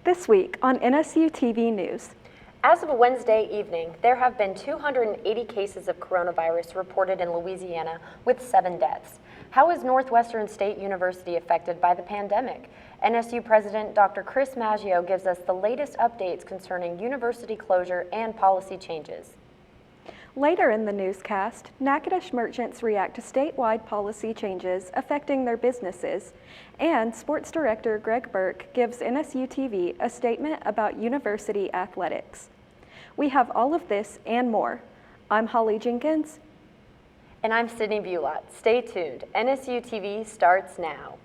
This week on NSU TV News. As of Wednesday evening, there have been 280 cases of coronavirus reported in Louisiana, with 7 deaths. How is Northwestern State University affected by the pandemic? NSU President Dr. Chris Maggio gives us the latest updates concerning university closure and policy changes. Later in the newscast, Natchitoches merchants react to statewide policy changes affecting their businesses, and Sports Director Greg Burke gives NSU TV a statement about university athletics. We have all of this and more. I'm Holly Jenkins. And I'm Sydney Bulott. Stay tuned. NSU TV starts now.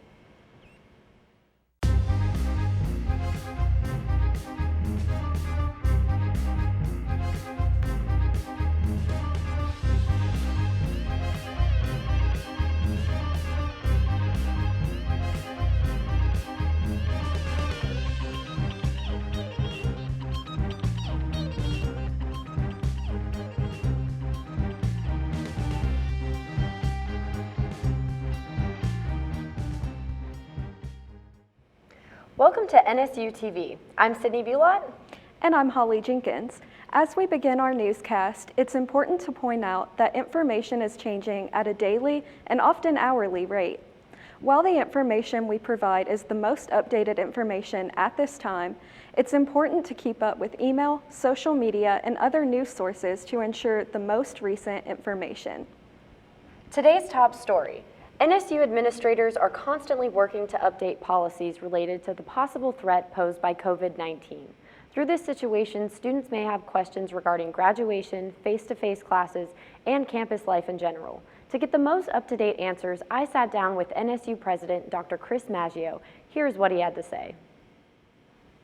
Welcome to NSU TV. I'm Sydney Bulott. And I'm Holly Jenkins. As we begin our newscast, it's important to point out that information is changing at a daily and often hourly rate. While the information we provide is the most updated information at this time, it's important to keep up with email, social media, and other news sources to ensure the most recent information. Today's top story. NSU administrators are constantly working to update policies related to the possible threat posed by COVID-19. Through this situation, students may have questions regarding graduation, face-to-face classes, and campus life in general. To get the most up-to-date answers, I sat down with NSU President Dr. Chris Maggio. Here's what he had to say.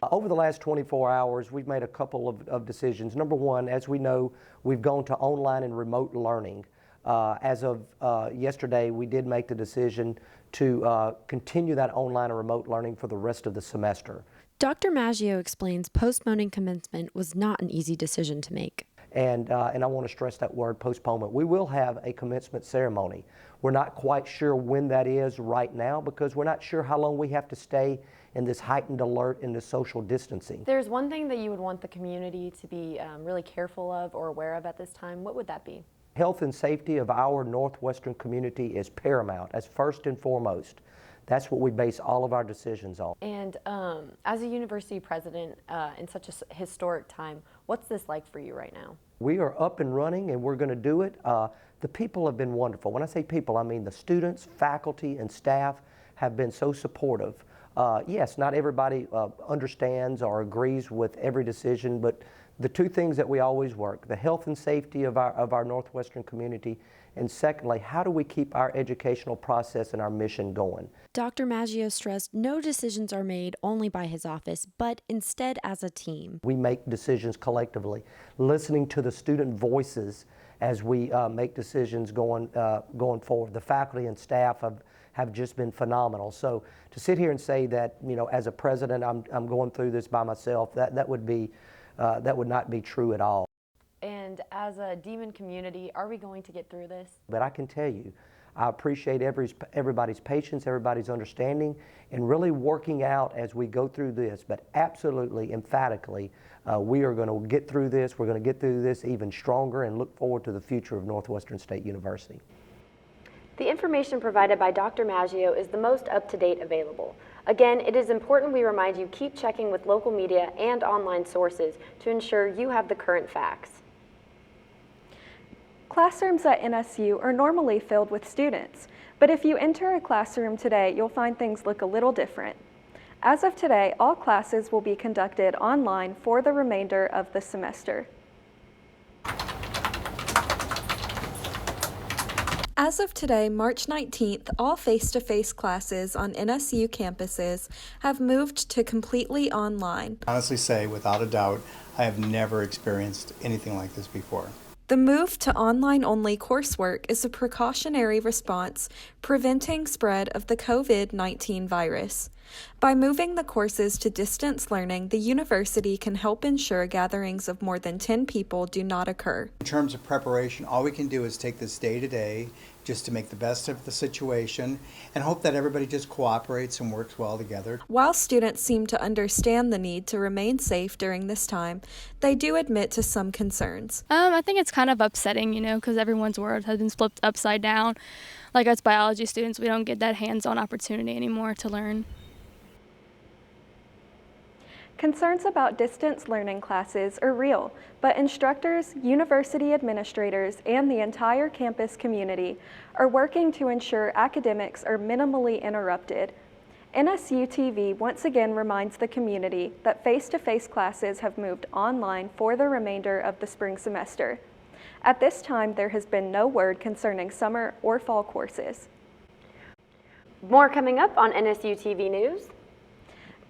Over the last 24 hours, we've made a couple of decisions. Number one, as we know, we've gone to online and remote learning. As of yesterday, we did make the decision to continue that online and remote learning for the rest of the semester. Dr. Maggio explains postponing commencement was not an easy decision to make. And I want to stress that word, postponement. We will have a commencement ceremony. We're not quite sure when that is right now because we're not sure how long we have to stay in this heightened alert in this social distancing. There's one thing that you would want the community to be really careful of or aware of at this time. What would that be? Health and safety of our Northwestern community is paramount, as first and foremost. That's what we base all of our decisions on. And as a university president in such a historic time, what's this like for you right now? We are up and running and we're going to do it. The people have been wonderful. When I say people, I mean the students, faculty, and staff have been so supportive. Yes, not everybody understands or agrees with every decision, but the two things that we always work, the health and safety of our Northwestern community, and secondly, how do we keep our educational process and our mission going? Dr. Maggio stressed no decisions are made only by his office, but instead as a team. We make decisions collectively, listening to the student voices as we make decisions going forward. The faculty and staff have just been phenomenal. So to sit here and say that, you know, as a president, I'm going through this by myself, that would not be true at all. And as a Demon community, are we going to get through this? But I can tell you, I appreciate everybody's patience, everybody's understanding, and really working out as we go through this. But absolutely, emphatically, we are going to get through this. We're going to get through this even stronger and look forward to the future of Northwestern State University. The information provided by Dr. Maggio is the most up-to-date available. Again, it is important we remind you keep checking with local media and online sources to ensure you have the current facts. Classrooms at NSU are normally filled with students, but if you enter a classroom today, you'll find things look a little different. As of today, all classes will be conducted online for the remainder of the semester. As of today, March 19th, all face-to-face classes on NSU campuses have moved to completely online. I honestly say, without a doubt, I have never experienced anything like this before. The move to online-only coursework is a precautionary response preventing spread of the COVID-19 virus. By moving the courses to distance learning, the university can help ensure gatherings of more than 10 people do not occur. In terms of preparation, all we can do is take this day to day, just to make the best of the situation and hope that everybody just cooperates and works well together. While students seem to understand the need to remain safe during this time, they do admit to some concerns. I think it's kind of upsetting, because everyone's world has been flipped upside down. Like us biology students, we don't get that hands-on opportunity anymore to learn. Concerns about distance learning classes are real, but instructors, university administrators, and the entire campus community are working to ensure academics are minimally interrupted. NSU TV once again reminds the community that face-to-face classes have moved online for the remainder of the spring semester. At this time, there has been no word concerning summer or fall courses. More coming up on NSU TV News.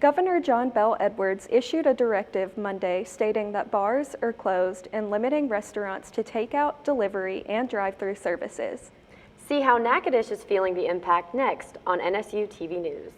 Governor John Bell Edwards issued a directive Monday stating that bars are closed and limiting restaurants to takeout, delivery, and drive-through services. See how Natchitoches is feeling the impact next on NSU TV News.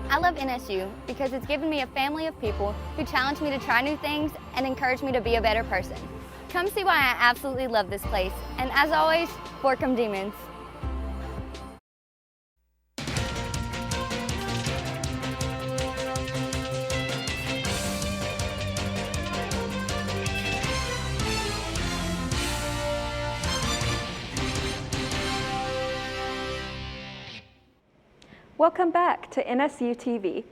I love NSU because it's given me a family of people who challenge me to try new things and encourage me to be a better person. Come see why I absolutely love this place. And as always, fork 'em demons. Welcome back to NSU TV.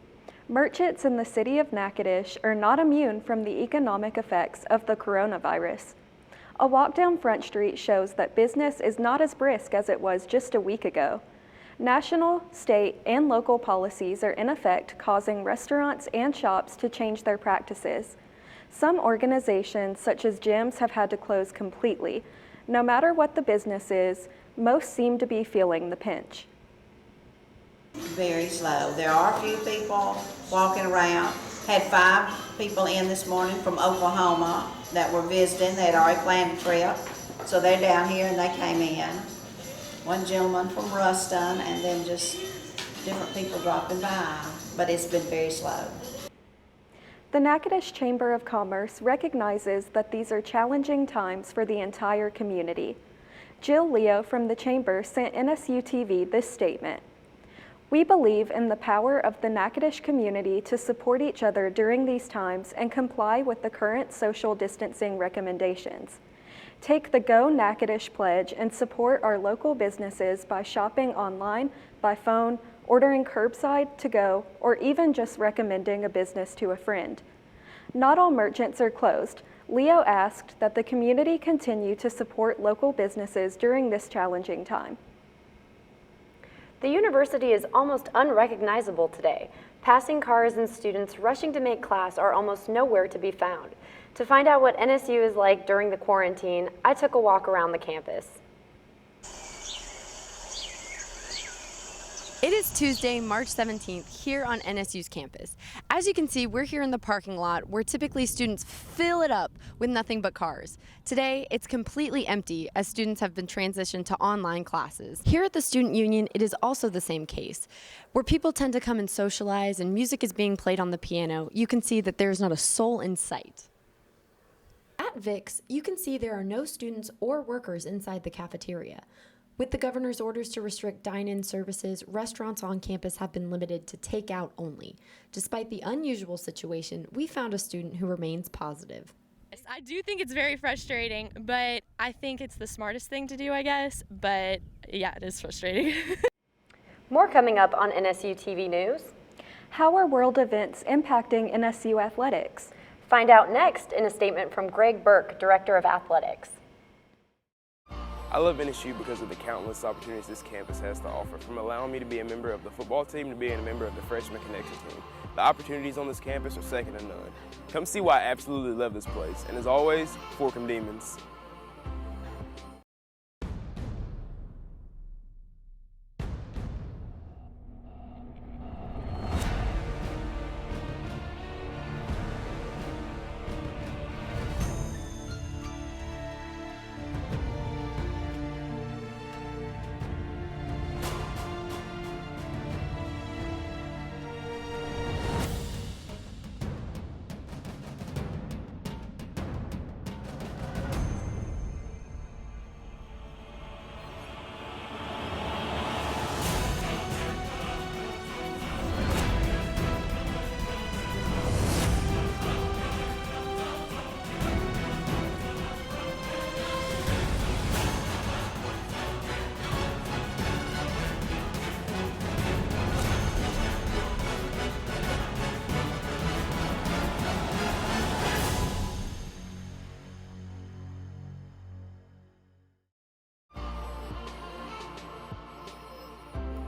Merchants in the city of Natchitoches are not immune from the economic effects of the coronavirus. A walk down Front Street shows that business is not as brisk as it was just a week ago. National, state, and local policies are in effect, causing restaurants and shops to change their practices. Some organizations, such as gyms, have had to close completely. No matter what the business is, most seem to be feeling the pinch. Very slow. There are a few people walking around. Had 5 people in this morning from Oklahoma that were visiting. They had already planned a trip. So they're down here and they came in. One gentleman from Ruston, and then just different people dropping by. But it's been very slow. The Natchitoches Chamber of Commerce recognizes that these are challenging times for the entire community. Jill Leo from the Chamber sent NSU TV this statement. We believe in the power of the Natchitoches community to support each other during these times and comply with the current social distancing recommendations. Take the Go Natchitoches pledge and support our local businesses by shopping online, by phone, ordering curbside, to go, or even just recommending a business to a friend. Not all merchants are closed. Leo asked that the community continue to support local businesses during this challenging time. The university is almost unrecognizable today. Passing cars and students rushing to make class are almost nowhere to be found. To find out what NSU is like during the quarantine, I took a walk around the campus. It is Tuesday, March 17th, here on NSU's campus. As you can see, we're here in the parking lot where typically students fill it up with nothing but cars. Today, it's completely empty as students have been transitioned to online classes. Here at the Student Union, it is also the same case. Where people tend to come and socialize and music is being played on the piano, you can see that there's not a soul in sight. At VIX, you can see there are no students or workers inside the cafeteria. With the governor's orders to restrict dine-in services, restaurants on campus have been limited to takeout only. Despite the unusual situation, we found a student who remains positive. I do think it's very frustrating, but I think it's the smartest thing to do, I guess. But yeah, it is frustrating. More coming up on NSU TV News. How are world events impacting NSU athletics? Find out next in a statement from Greg Burke, Director of Athletics. I love NSU because of the countless opportunities this campus has to offer, from allowing me to be a member of the football team to being a member of the Freshman Connection team. The opportunities on this campus are second to none. Come see why I absolutely love this place, and as always, fork 'em Demons.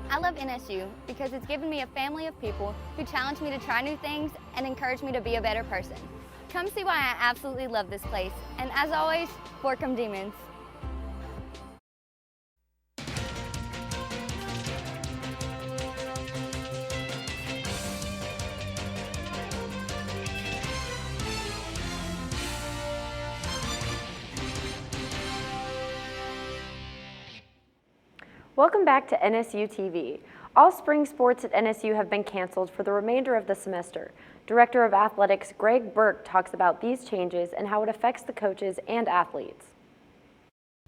I love NSU because it's given me a family of people who challenge me to try new things and encourage me to be a better person. Come see why I absolutely love this place, and as always, fork 'em Demons. Welcome back to NSU TV. All spring sports at NSU have been canceled for the remainder of the semester. Director of Athletics Greg Burke talks about these changes and how it affects the coaches and athletes.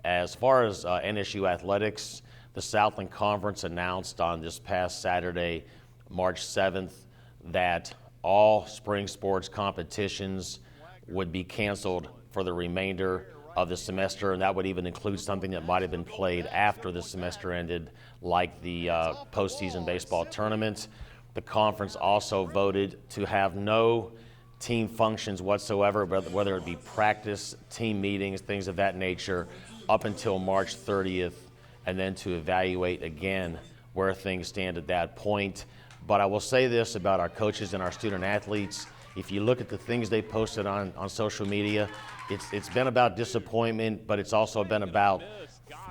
As far as NSU athletics, the Southland Conference announced on this past Saturday, March 7th, that all spring sports competitions would be canceled for the remainder of the semester, and that would even include something that might have been played after the semester ended, like the postseason baseball tournament. The conference also voted to have no team functions whatsoever, whether it be practice, team meetings, things of that nature, up until March 30th, and then to evaluate again where things stand at that point. But I will say this about our coaches and our student athletes. If you look at the things they posted on social media, it's been about disappointment, but it's also been about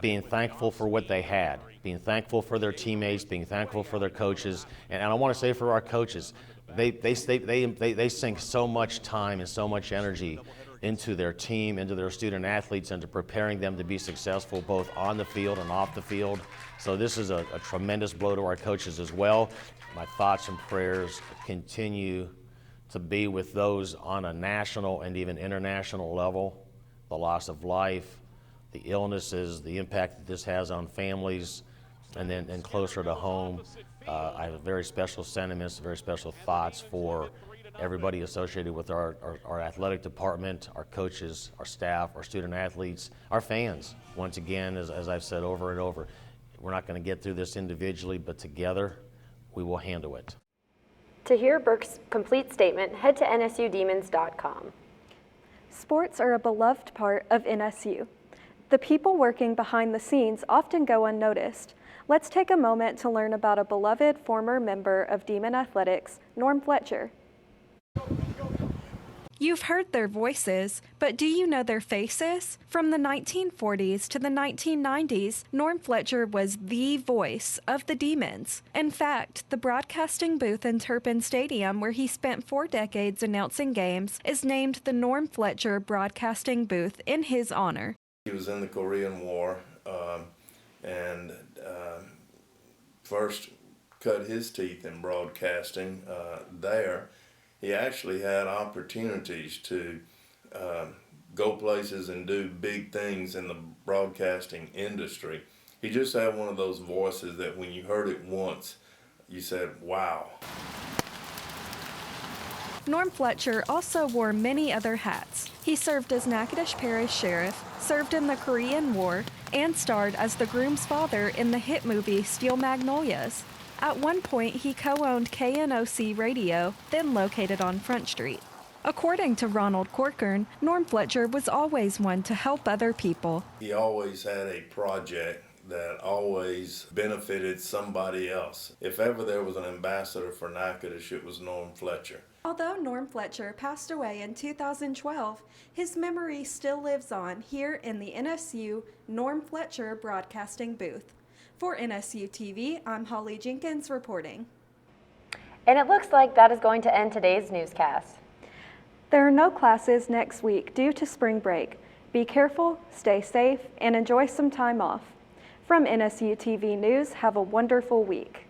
being thankful for what they had, being thankful for their teammates, being thankful for their coaches. And I want to say for our coaches, they sink so much time and so much energy into their team, into their student athletes, into preparing them to be successful both on the field and off the field. So this is a tremendous blow to our coaches as well. My thoughts and prayers continue to be with those on a national and even international level. The loss of life, the illnesses, the impact that this has on families, and then closer to home. I have very special sentiments, very special thoughts for everybody associated with our athletic department, our coaches, our staff, our student athletes, our fans. Once again, as I've said over and over, we're not going to get through this individually, but together we will handle it. To hear Burke's complete statement, head to nsudemons.com. Sports are a beloved part of NSU. The people working behind the scenes often go unnoticed. Let's take a moment to learn about a beloved former member of Demon Athletics, Norm Fletcher. You've heard their voices, but do you know their faces? From the 1940s to the 1990s, Norm Fletcher was the voice of the Demons. In fact, the broadcasting booth in Turpin Stadium, where he spent 4 decades announcing games, is named the Norm Fletcher Broadcasting Booth in his honor. He was in the Korean War and first cut his teeth in broadcasting there. He actually had opportunities to go places and do big things in the broadcasting industry. He just had one of those voices that when you heard it once, you said, wow. Norm Fletcher also wore many other hats. He served as Natchitoches Parish Sheriff, served in the Korean War, and starred as the groom's father in the hit movie Steel Magnolias. At one point, he co-owned KNOC Radio, then located on Front Street. According to Ronald Corcoran, Norm Fletcher was always one to help other people. He always had a project that always benefited somebody else. If ever there was an ambassador for Natchitoches, it was Norm Fletcher. Although Norm Fletcher passed away in 2012, his memory still lives on here in the NSU Norm Fletcher Broadcasting booth. For NSU TV, I'm Holly Jenkins reporting. And it looks like that is going to end today's newscast. There are no classes next week due to spring break. Be careful, stay safe, and enjoy some time off. From NSU TV News, have a wonderful week.